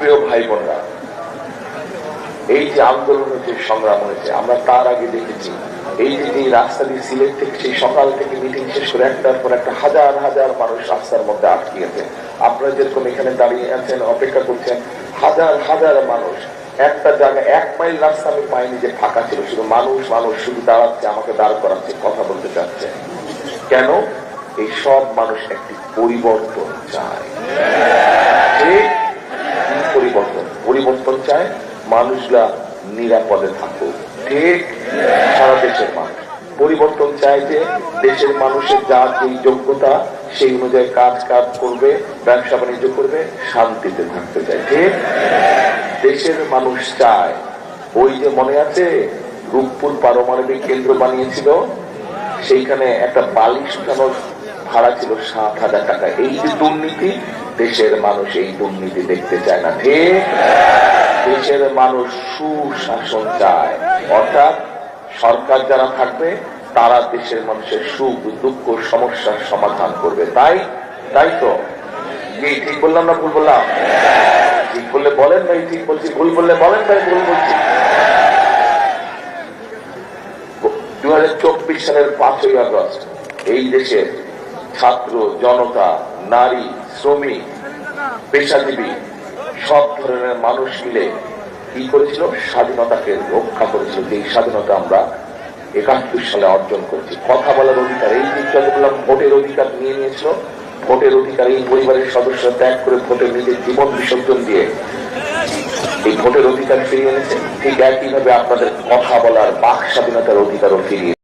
প্রিয় ভাই বোনরা, এই যে আন্দোলনের যে সংগ্রাম হয়েছে, আমরা তার আগে দেখেছি এই যে রাস্তা দিয়ে সিলেট থেকে সেই সকাল থেকে মিটিং শেষ করে একটার পর একটা হাজার হাজার মানুষ রাস্তার মধ্যে আটকিয়েছে। আপনারা যেরকম এখানে দাঁড়িয়ে আছেন, অপেক্ষা করছেন, হাজার হাজার মানুষ। একটা জায়গায় 1 মাইল রাস্তা আমি পাইনি যে ফাঁকা ছিল, শুধু মানুষ মানুষ শুধু দাঁড়াচ্ছে, আমাকে দাঁড় করাচ্ছে, কথা বলতে চাচ্ছে। কেন? এই সব মানুষ একটি পরিবর্তন চায়। পরিবর্তন চায়, মানুষরা নিরাপদে থাকুক। ঠিক? সারা দেশের মানুষ পরিবর্তন চায় যে দেশের মানুষের যার যে যোগ্যতা সেই অনুযায়ী কাজ করবে, ব্যবসা বাণিজ্য করবে, শান্তিতে থাকতে চায়। ঠিক? দেশের মানুষ চায়, ওই যে মনে আছে রূপপুর পারমাণবিক কেন্দ্র বানিয়েছিল, সেইখানে একটা বালিশ উঠানোর ভাড়া ছিল 7,000 টাকা। এই যে দুর্নীতি, দেশের মানুষ এই দুর্নীতি দেখতে চায় না। ঠিক? দেশের মানুষ সুশাসন চায়, অর্থাৎ সরকার যারা থাকবে তারা দেশের মানুষের সুখ দুঃখ সমস্যার সমাধান করবে। তাই তো কি ঠিক বললাম না ভুল বললাম? ঠিক বললে বলেন ভাই ঠিক বলছি, ভুল বললে বলেন ভাই ভুল বলছি। 2024 সালের 5ই আগস্ট এই দেশের ছাত্র জনতা, নারী, শ্রমিক, পেশাজীবী সব ধরনের মানুষ মিলে কি করেছিল? স্বাধীনতাকে রক্ষা করেছিল। যে স্বাধীনতা আমরা 71 সালে অর্জন করেছি। কথা বলার অধিকার, এই দিকটা বললাম, ভোটের অধিকার নিয়ে নিয়েছিল। ভোটের অধিকার এই পরিবারের সদস্যরা ত্যাগ করে ভোটের নিজের জীবন বিসর্জন দিয়ে এই ভোটের অধিকার ফিরিয়ে এনেছে। ঠিক একইভাবে আপনাদের কথা বলার বাক স্বাধীনতার অধিকারও ফিরিয়ে